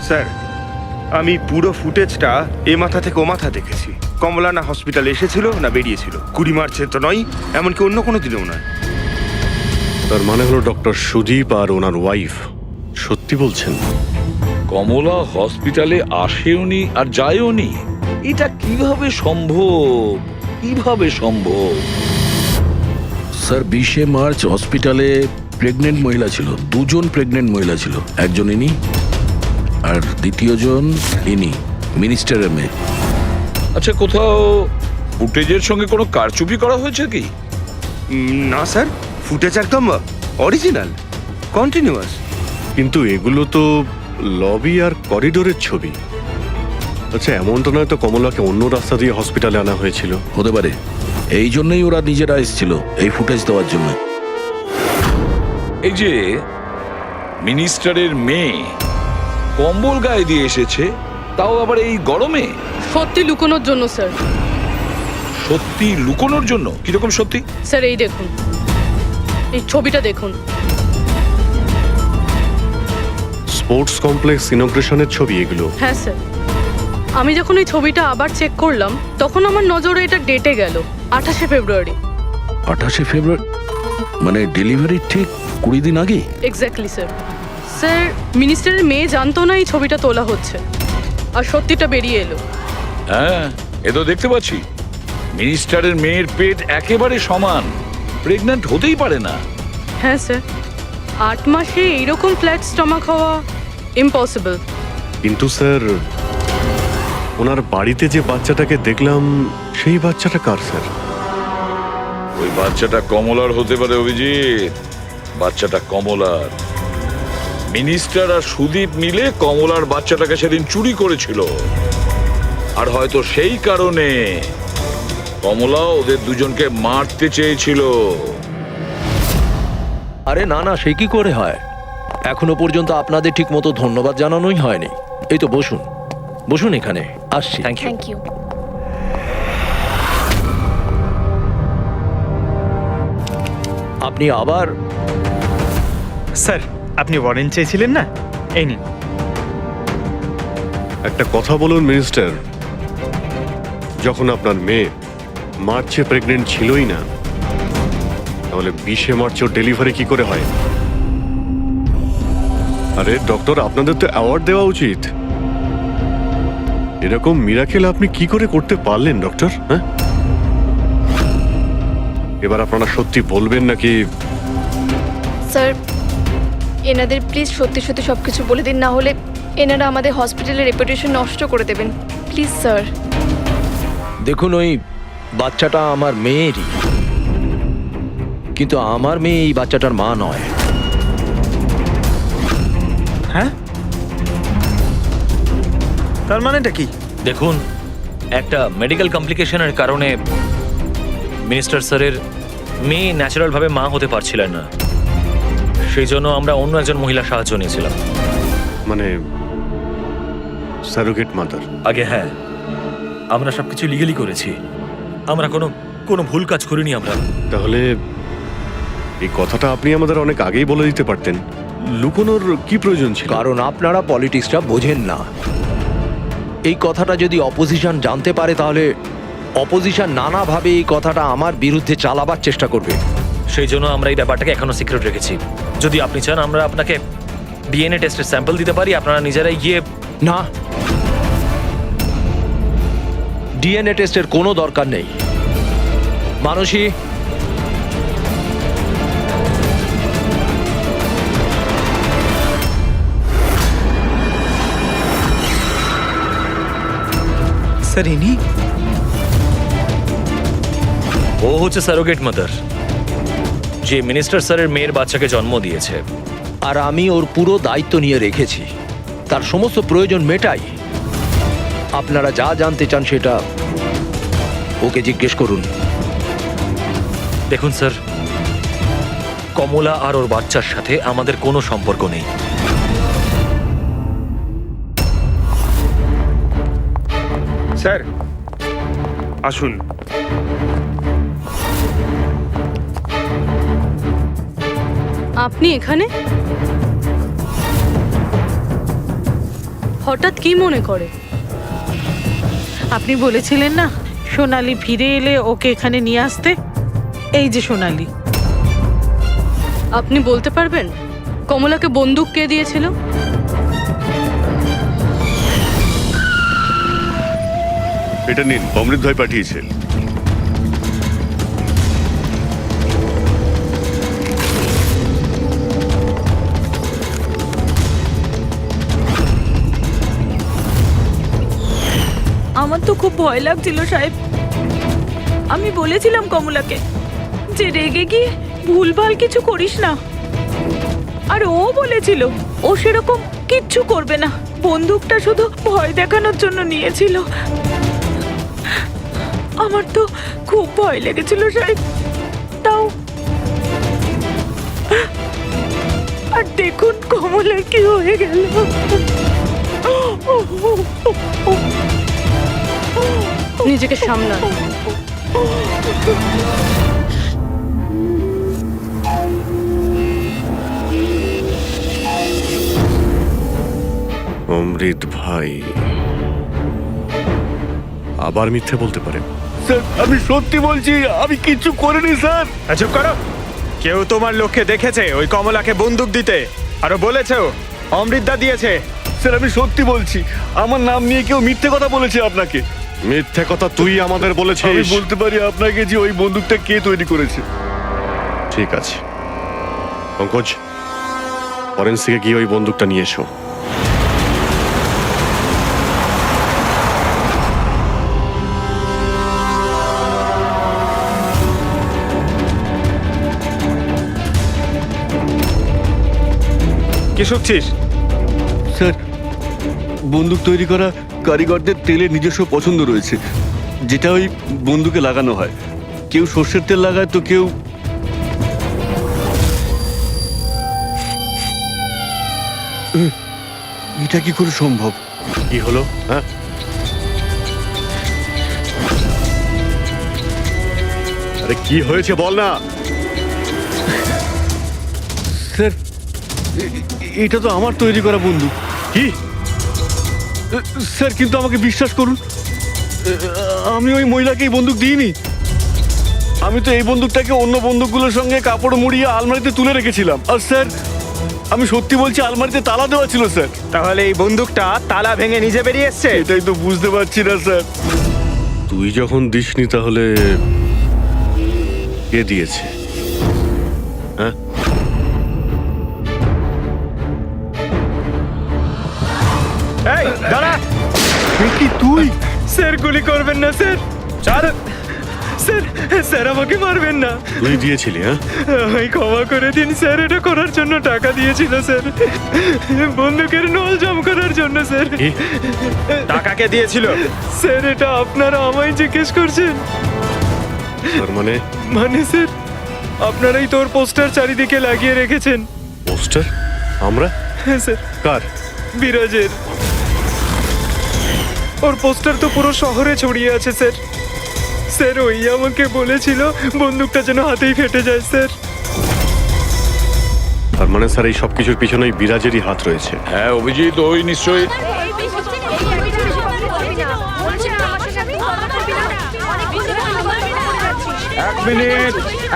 স্যার আমি পুরো ফুটেজটা এ মাথা থেকে ও মাথা দেখেছি। কমলা না হসপিটালে এসেছিল না বেরিয়েছিল। 20 মার্চে তো নয়, এমনকি অন্য কোনো দিনেও নয়। তার মানে হলো ডক্টর সুদীপ আর ওনার ওয়াইফ সত্যি বলছেন? কমলা হসপিটালে আসেওনি আর যায়ওনি, এটা কিভাবে সম্ভব? কিভাবে সম্ভব? স্যার 20শে মার্চ হসপিটালে প্রেগনেন্ট মহিলা ছিল, 2 জন প্রেগনেন্ট মহিলা ছিল। একজন ইনি আর দ্বিতীয়জন ইনি, মিনিস্টারের মেয়ে। আচ্ছা, কোথাও ফুটেজের সঙ্গে কোনো কারচুপি করা হয়েছে কি? না স্যার, ফুটেজ একদম অরিজিনাল, কন্টিনিউয়াস। কিন্তু এগুলো তো লবি আর করিডোরের ছবি। আচ্ছা, এমনটা নয় তো কমলাকে অন্য রাস্তা দিয়ে হসপিটালে আনা হয়েছিল? হতে পারে, এই জন্যই ওরা নিজেরা এসেছিল এই ফুটেজ দেওয়ার জন্য। এই যে মিনিস্টারের মেয়ে কম্বল গায়ে দিয়ে এসেছে, তাও আবার এই গরমে। সত্যি লুকোনোর জন্য স্যার। সত্যি লুকোনোর জন্য? কিরকম সত্যি? স্যার এই দেখুন, এই ছবিটা দেখুন। স্পোর্টস কমপ্লেক্স ইনগ্রেশনের ছবি এগুলো? হ্যাঁ স্যার, আমি যখন এই ছবিটা আবার চেক করলাম তখন আমার নজরে এটা ডেটে গেল 28শে ফেব্রুয়ারি। 28শে ফেব্রুয়ারি মানে ডেলিভারির ঠিক 20 দিন আগে? Exactly sir. স্যার মিনিস্টারের মেয়ে জানতো না এই ছবিটা তোলা হচ্ছে, আর সত্যিটা বেরিয়ে এলো। হ্যাঁ, এ তো দেখতে পাচ্ছি মিনিস্টারের মেয়ের পেট একেবারে সমান, প্রেগন্যান্ট হতেই পারে না। হ্যাঁ স্যার, 8 মাসে এইরকম ফ্ল্যাট স্টমাক হওয়া ইম্পসিবল। কিন্তু স্যার, ওনার বাড়িতে যে বাচ্চাটাকে দেখলাম সেই বাচ্চাটা কার স্যার? ওই বাচ্চাটা কমলার হতে পারে অভিজিৎ, বাচ্চাটা কমলার। মিনিস্টার আর সুদীপ মিলে কমলার বাচ্চাটাকে সেদিন চুরি করেছিল, আর হয়তো সেই কারণে কমলা ওদের দুজনকে মারতে চেয়েছিল। আরে না না, সে কি করে হয়? এখনো পর্যন্ত আপনাদের ঠিক মতো ধন্যবাদ জানানোই হয়নি। এই তো বসুন, বসুন এখানে, আসছি। Thank you. Thank you. আপনি আবার? স্যার আপনি ওয়ারেন্ট চেয়েছিলেন না, এই নিন। একটা কথা বলুন মিনিস্টার, যখন আপনার মেয়ে মার্চে প্রেগনেন্ট ছিলই না, তাহলে 20 মার্চ ওর ডেলিভারি কি করে হয়? আরে ডক্টর, আপনাদের তো অ্যাওয়ার্ড দেওয়া উচিত। এরকম মিরাকেল আপনি কি করে করতে পারলেন ডক্টর? হ্যাঁ, এবার আপনারা সত্যি বলবেন নাকি? স্যার এনাদের প্লিজ সত্যি সত্যি সব কিছু বলে দিন, না হলে এনারা আমাদের হসপিটালের রেপুটেশন নষ্ট করে দেবেন। Please sir. দেখুন, ওই বাচ্চাটা আমার মেয়েরই, কিন্তু আমার মেয়ে এই বাচ্চাটার মা নয়। হ্যাঁ, তার মানেটা কি? দেখুন, একটা মেডিকেল কমপ্লিকেশনের কারণে মিনিস্টার স্যারের মেয়ে ন্যাচারালভাবে মা হতে পারছিলেন না, সেই জন্য আমরা অন্য একজন মহিলা সাহায্য নিয়েছিলাম। মানে সারোগেট মাদার? আগে হ্যাঁ, আমরা সবকিছু লিগালি করেছি, আমরা কোনো ভুল কাজ করিনি আমরা। তাহলে এই কথাটা আপনি আমাদের অনেক আগেই বলে দিতে পারতেন। লুকোনোর কি প্রয়োজন ছিল? কারণ আপনারা পলিটিক্সটা বোঝেন না। এই কথাটা যদি অপোজিশন জানতে পারে তাহলে অপোজিশন নানাভাবে এই কথাটা আমার বিরুদ্ধে চালাবার চেষ্টা করবে। সেই জন্য আমরা এই ব্যাপারটাকে এখনো সিক্রেট রেখেছি। যদি আপনি চান আমরা আপনাকে ডিএনএ টেস্টের স্যাম্পল দিতে পারি, আপনারা নিজেরাই গিয়ে। না, ডিএনএ টেস্টের কোনো দরকার নেই। মানসী, স্যার ইনি? ও হচ্ছে সারোগেট মাদার, যে মিনিস্টার স্যারের মেয়ের বাচ্চাকে জন্ম দিয়েছে। আর আমি ওর পুরো দায়িত্ব নিয়ে রেখেছি, তার সমস্ত প্রয়োজন মেটাই। আপনারা যা জানতে চান সেটা ওকে জিজ্ঞেস করুন। দেখুন স্যার, কমলা আর ওর বাচ্চার সাথে আমাদের কোনো সম্পর্ক নেই। স্যার আসুন। আপনি এখানে হঠাৎ কি মনে করে? আপনি বলেছিলেন না সোনালি ফিরে এলে ওকে এখানে নিয়ে আসতে। এই যে সোনালি। আপনি বলতে পারবেন কমলাকে বন্দুক কে দিয়েছিল? এটা নিন, অমৃত ভাই পাঠিয়েছে। আমার তো খুব ভয় লাগছিল সাহেব। আমি বলেছিলাম কমলাকে যে রেগে গিয়ে ভুলভাল কিছু করিস না, আর ও বলেছিল ও সেরকম কিচ্ছু করবে না, বন্দুকটা শুধু ভয় দেখানোর জন্য নিয়েছিল। আমার তো খুব ভয় লেগেছিল সাহেব। তাও আর দেখুন কমলার কি হয়ে গেল। নিজেকে সামলান। অমৃত ভাই আবার মিথ্যে বলতে পারেন? স্যার আমি সত্যি বলছি, আমি কিচ্ছু করিনি স্যার। চুপ করো। কেউ তোমার লোককে দেখেছে ওই কমলাকে বন্দুক দিতে? আরো বলেছেও অমৃতদা দিয়েছে। স্যার আমি সত্যি বলছি, আমার নাম নিয়ে কেউ মিথ্যে কথা বলেছে আপনাকে। মিথ্যে কথা তুই আমাদের আমি বলেছিস। বলতে পারি আপনাকে যে ওই বন্দুকটা কে তৈরি করেছে। ঠিক আছে পঙ্কজ, ফরেন্সিকে গিয়ে ওই বন্দুকটা নিয়ে এসো। কি শুনছিস? স্যার বন্দুক তৈরি করা কারিগরদের তেলের নিজস্ব পছন্দ রয়েছে, যেটা ওই বন্দুকে লাগানো হয়। কেউ সর্ষের তেল লাগায় তো কেউ। এটা কি করে সম্ভব? কি হলো? হ্যাঁ, আরে কি হয়েছে বল না। স্যার এটা তো আমার তৈরি করা বন্দুক। কি? স্যার কিন্তু আমাকে বিশ্বাস করুন, আমি ওই মহিলাকে এই বন্দুক দিইনি। আমি তো এই বন্দুকটাকে অন্য বন্দুকগুলোর সঙ্গে কাপড় মুড়িয়ে আলমারিতে তুলে রেখেছিলাম। আর স্যার, আমি সত্যি বলছি, আলমারিতে তালা দেওয়া ছিল স্যার। তাহলে এই বন্দুকটা তালা ভেঙে নিজে বেরিয়ে এসছে? এটাই তো বুঝতে পারছি না স্যার। তুই যখন দিসনি তাহলে কে দিয়েছে? হ্যাঁ, এই দাঁড়া! কি তুই? স্যার গুলি করবেন না স্যার। চল স্যার, স্যার আমাকে মারবেন না। তুই দিয়েছিলি? হ্যাঁ, আমায় ক্ষমা করে দিন স্যার, এটা করার জন্য টাকা দিয়েছিল স্যার, বন্দুকের নল জাম করার জন্য স্যার। কি? টাকা কে দিয়েছিল? স্যার এটা আপনারা আমায় জিজ্ঞেস করছেন? তার মানে মানে স্যার, আপনারাই তোর পোস্টার চারিদিকে লাগিয়ে রেখেছেন। পোস্টার? আমরা? হ্যাঁ স্যার, কার? বিরাজের। ওর পোস্টার তো পুরো শহরে ছড়িয়ে আছে স্যার। স্যার ওই আমাকে বলেছিল বন্দুকটা যেন হাতেই ফেটে যায় স্যার। তার মানে স্যার এই সব কিছুর পিছনেই বিরাজেরই হাত রয়েছে। হ্যাঁ অভিজিৎ, ওই নিশ্চয়ই।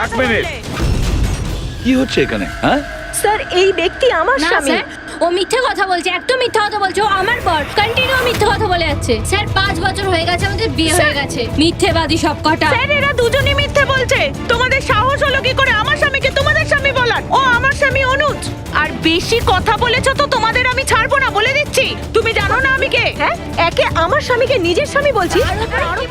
এক মিনিট, কি হচ্ছে এখানে? হ্যাঁ, স্যার এই ব্যক্তি আমার না স্বামী। স্যার, ও মিথ্যে কথা বলছে, একদম মিথ্যে কথা বলছে। ও আমার পর কন্টিনিউ মিথ্যে কথা বলে যাচ্ছে। স্যার 5 বছর হয়ে গেছে আমাদের বিয়ে হয়ে গেছে। মিথ্যেবাদী সব কটা। স্যার এরা দুজনই মিথ্যে বলছে। তোমাদের সাহস হলো কি করে আমার স্বামীকে তোমাদের স্বামী বলার? ও আমার স্বামী অনুজ। আর বেশি কথা বলেছো তো তোমাদের আমি ছাড়বো না, বলে দিচ্ছি। তুমি জানো না আমি কে? হ্যাঁ, একে আমার স্বামীকে নিজের স্বামী বলছি।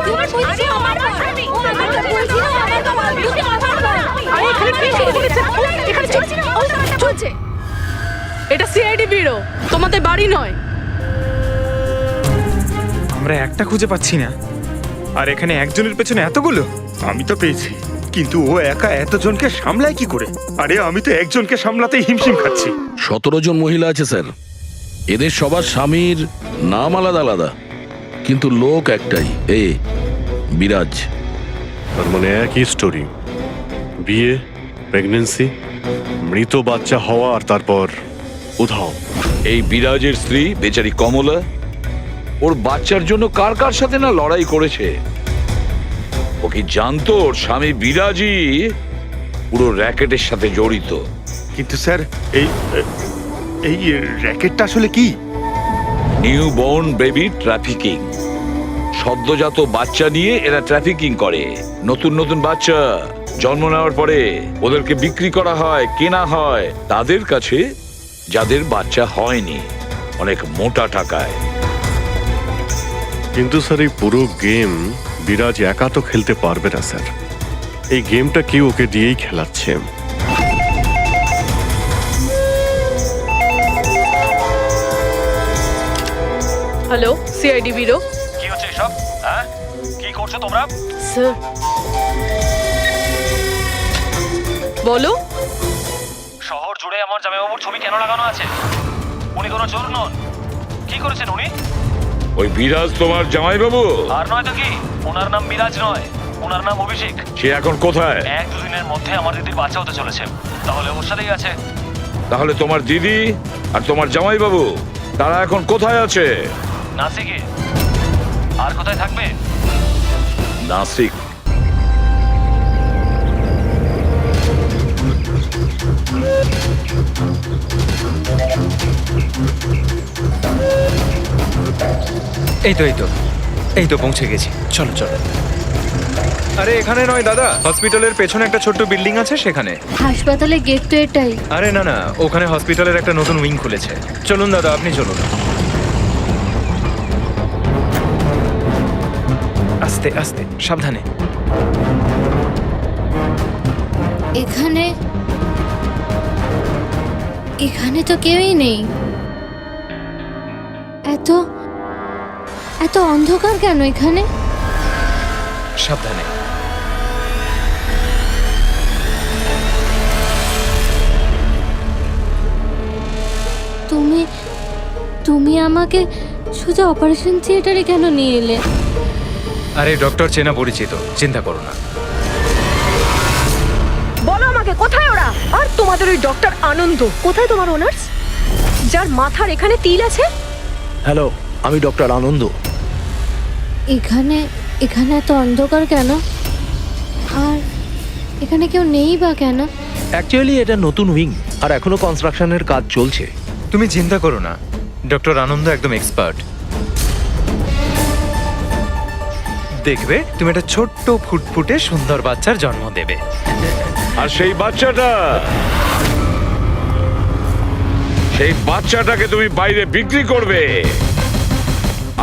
তোমার বলছি ও আমার স্বামী। ও আমাকে বলছিল আমার বাবা। তুমি কথা বলো না। আরে এখানে কি শুরু করেছে? এখানে চলছে। এটা সিআইডি ব্যুরো, তোমাদের বাড়ি নয়। আমরা একটা খুঁজে পাচ্ছি না, আর এখানে একজনের পেছনে এতগুলো। আমি তো পেয়েছি, কিন্তু ও একা এতজনকে সামলায় কি করে? আরে আমি তো একজনকে সামলাতেই হিমশিম খাচ্ছি। 17 জন মহিলা আছে স্যার। এদের সবার স্বামীর নাম আলাদা আলাদা, কিন্তু লোক একটাই, বিরাজ। তার মানে একই স্টোরি, বিয়ে, প্রেগনেন্সি, মৃত বাচ্চা হওয়া, আর তারপর উধাও। এই বিরাজের স্ত্রী বেচারি কমলা ওর বাচ্চার জন্য কার কার সাথে না লড়াই করেছে। ও কি জানতো ওর স্বামী বিরাজই পুরো র্যাকেটের সাথে জড়িত? কিন্তু স্যার এই এই র্যাকেটটা আসলে কি? New born baby trafficking. সদ্যজাত বাচ্চা নিয়ে এরা ট্রাফিকিং করে। নতুন নতুন বাচ্চা জন্ম নেওয়ার পরে ওদেরকে বিক্রি করা হয়, কেনা হয় তাদের কাছে যাদের বাচ্চা হয়নি, অনেক মোটা টাকায়। কিন্তু স্যার এই পুরো গেম বিরাজ একা তো খেলতে পারবে না স্যার। এই গেমটা কেউ ওকে দিয়েই খেলাচ্ছে। Hello, CID bureau. কি হচ্ছে এসব? হ্যাঁ, কি করছো তোমরা? স্যার বলো। শহর জুড়ে আমার জামাইবাবুর ছবি কেন লাগানো আছে? উনি কোনো চোর নন। কি করেছেন উনি? ওই বিরাজ তোমার জামাইবাবু? আর নয় তো কি, ওনার নাম বিরাজ নয়, ওনার নাম অভিষেক। সে এখন কোথায়? 1-2 দিনের মধ্যে আমার দিদির বাচ্চা হতে চলেছে, তাহলে ওর সাথেই আছে। তাহলে তোমার দিদি আর তোমার জামাইবাবু তারা এখন কোথায় আছে? নাসিকে। আর কোথায় থাকবে? নাসিক। এই তো পৌঁছে গেছি। চলো চলো। আরে এখানে নয় দাদা, হসপিটালের পেছনে একটা ছোট্ট বিল্ডিং আছে সেখানে। হাসপাতালে গেট তো এটাই। আরে না না, ওখানে হসপিটালের একটা নতুন উইং খুলেছে। চলুন দাদা, আপনি চলুন। আস্তে আস্তে, সাবধানে। এখানে এখানে তো কেউই নেই। এত এত অন্ধকার কেন এখানে? সাবধানে। তুমি তুমি আমাকে শুধু অপারেশন থিয়েটারে কেন নিয়ে এলে? আরে ডক্টর চেনা পরিচিত, চিন্তা করো না। বলো আমাকে কোথায় ওরা? আর তোমাদের ওই ডক্টর আনন্দ কোথায়? তোমার ওনার্স যার মাথার এখানে তিল আছে? হ্যালো, আমি ডক্টর আনন্দ। এখানে এখানে এত অন্ধকার কেন? আর এখানে কেউ নেই বা কেন? অ্যাকচুয়ালি এটা নতুন উইং আর এখনো কনস্ট্রাকশনের কাজ চলছে। তুমি চিন্তা করো না, ডক্টর আনন্দ একদম এক্সপার্ট। দেখবে তুমি একটা ছোট্ট ফুটফুটে সুন্দর বাচ্চার জন্ম দেবে। আর সেই বাচ্চাটাকে তুমি বাইরে বিক্রি করবে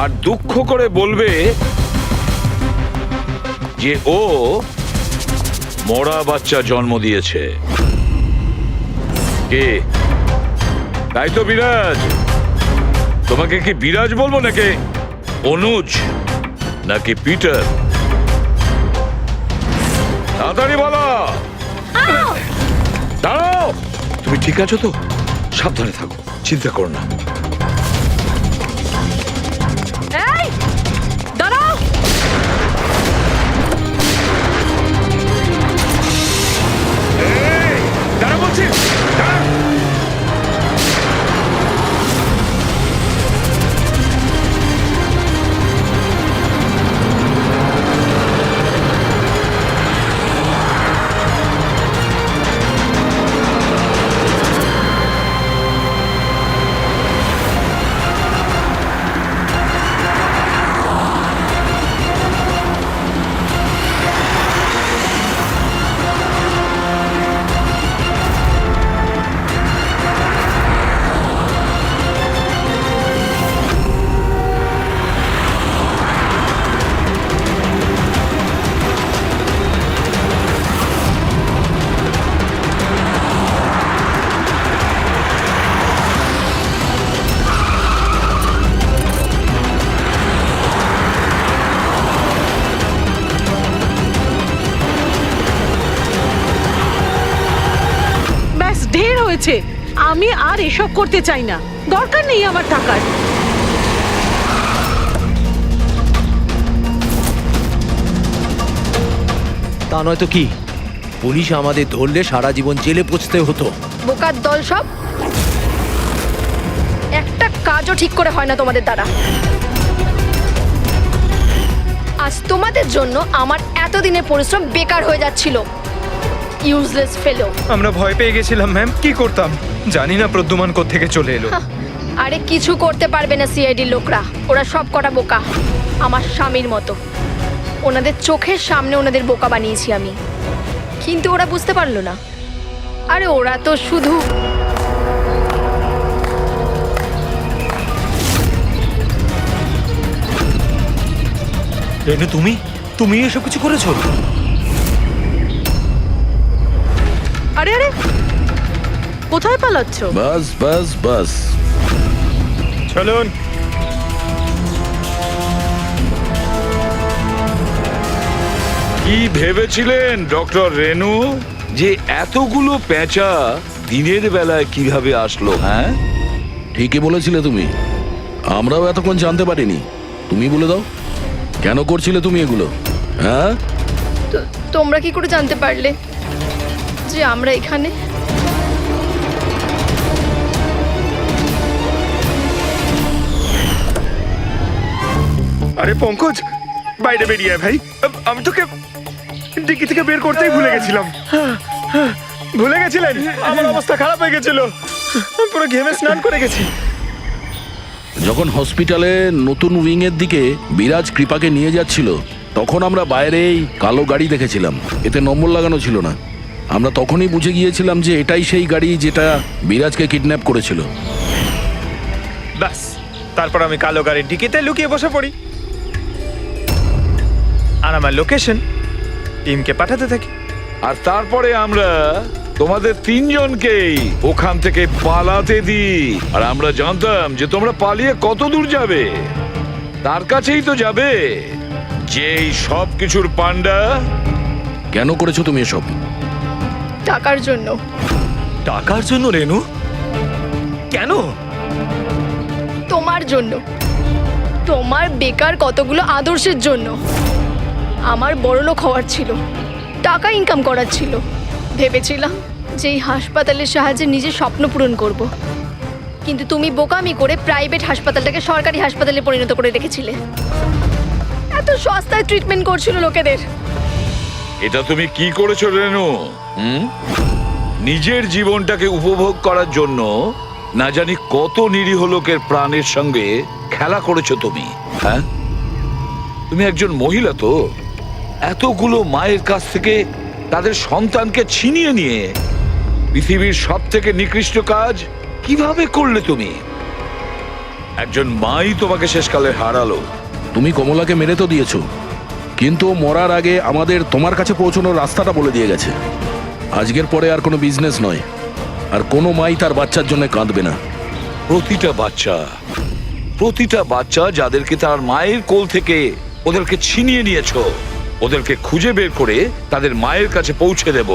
আর দুঃখ করে বলবে যে ও মরা বাচ্চা জন্ম দিয়েছে। কে? তাই তো বিরাজ। তোমাকে কি বিরাজ বলবো নাকি অনুজ নাকি পিটার? তাড়াতাড়ি বলো। দাঁড়াও। তুমি ঠিক আছো তো? সাবধানে থাকো, চিন্তা করো না। এই দাঁড়াও। দাঁড়া বলছি, দাঁড়া। ব্যাস ঢের হয়েছে। আমি আর এসব করতে চাই না, দরকার নেই আমার টাকার। তা নয় তো কি, পুলিশ আমাদের ধরলে সারা জীবন জেলে পচতে হতো। বোকার দল সব। একটা কাজও ঠিক করে হয় না তোমাদের দ্বারা। আজ তোমাদের জন্য আমার এতদিনের পরিশ্রম বেকার হয়ে যাচ্ছিল। ইউজলেস ফেলো। আমরা ভয় পেয়ে গেছিলাম ম্যাম, কি করতাম জানি না প্রদ্যুমান কোত্থেকে চলে এলো। আরে কিছু করতে পারবে না সিআইডির লোকরা, ওরা সব কটা বোকা, আমার স্বামীর মতো। ওনাদের চোখের সামনে ওনাদের বোকা বানিয়েছি আমি, কিন্তু ওরা বুঝতে পারলো না। আরে ওরা তো শুধু রেনু, তুমি এসব কিছু করেছো? আরে আরে, কোথায় পালাচ্ছ? বাস বাস বাস। চলুন। কি ভেবেছিলেন ডক্টর রেনু যে এতগুলো পেঁচা দিনের বেলায় কিভাবে আসলো? হ্যাঁ, ঠিকই বলেছিলে তুমি, আমরাও এতক্ষণ জানতে পারিনি। তুমি বলে দাও, কেন করছিলে তুমি এগুলো? হ্যাঁ, তোমরা কি করে জানতে পারলে যে আমরা এখানে? আরে পঙ্কজ, বাইরে বেরিয়ে আয় ভাই। আমি তোকে ডিকি থেকে বের করতেই ভুলে গেছিলাম। ভুলে গেছিলেন? আমার অবস্থা খারাপ হয়ে গেছিল, পুরো ঘেমে স্নান করে গেছি। যখন হসপিটালে নতুন উইং এর দিকে বিরাজ কৃপাকে নিয়ে যাচ্ছিল, তখন আমরা বাইরেই কালো গাড়ি দেখেছিলাম, এতে নম্বর লাগানো ছিল না। আমরা তখনই বুঝে গিয়েছিলাম যে এটাই সেই গাড়ি যেটা বিরাজকে কিডন্যাপ করেছিল। ব্যাস, তারপর আমি কালো গাড়ির ডিকিতে লুকিয়ে বসে পড়ি আর আমার লোকেশন টিমকে পাঠাতে থাকি। আর তারপরে আমরা তোমাদের তিনজনকেই ওখান থেকে পালাতে দিই। আর আমরা জানতাম যে তোমরা পালিয়ে কত দূর যাবে, তার কাছেই তো যাবে যেই সব কিছুর পান্ডা। কেন করেছো তুমি এসব? টাকার জন্য। টাকার জন্য রেনু? কেন? তোমার জন্য, তোমার বেকার কতগুলো আদর্শের জন্য। আমার বড়লোক হওয়ার ছিল, টাকা ইনকাম করার ছিল। ভেবেছিলাম যে এই হাসপাতালের সাহায্যে নিজের স্বপ্ন পূরণ করব, কিন্তু তুমি বোকামি করে প্রাইভেট হাসপাতালটাকে সরকারি হাসপাতালে পরিণত করে রেখেছিলে। এত সস্তায় ট্রিটমেন্ট করছিল লোকেদের। এটা তুমি কি করেছো রেনু? নিজের জীবনটাকে উপভোগ করার জন্য না জানি কত নিরীহ লোকের প্রাণের সঙ্গে খেলা করেছো তুমি। হ্যাঁ, তুমি একজন মহিলা তো, এতগুলো মায়ের কাছ থেকে তাদের সন্তানকে ছিনিয়ে নিয়ে পৃথিবীর সব থেকে নিকৃষ্ট কাজ কিভাবে করলে তুমি? একজন মাই তোমাকে শেষকালে হারালো। তুমি কমলাকে মেরে তো দিয়েছো, কিন্তু ও মরার আগে আমাদের তোমার কাছে পৌঁছানোর রাস্তাটা বলে দিয়ে গেছে। আজকের পরে আর কোনো বিজনেস নয়, আর কোনো মাই তার বাচ্চার জন্য কাঁদবে না। প্রতিটা বাচ্চা যাদেরকে তার মায়ের কোল থেকে ওদেরকে ছিনিয়ে নিয়েছো, ওদেরকে খুঁজে বের করে তাদের মায়ের কাছে পৌঁছে দেব।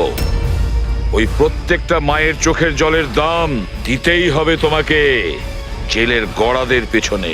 ওই প্রত্যেকটা মায়ের চোখের জলের দাম দিতেই হবে তোমাকে জেলের গড়াদের পেছনে।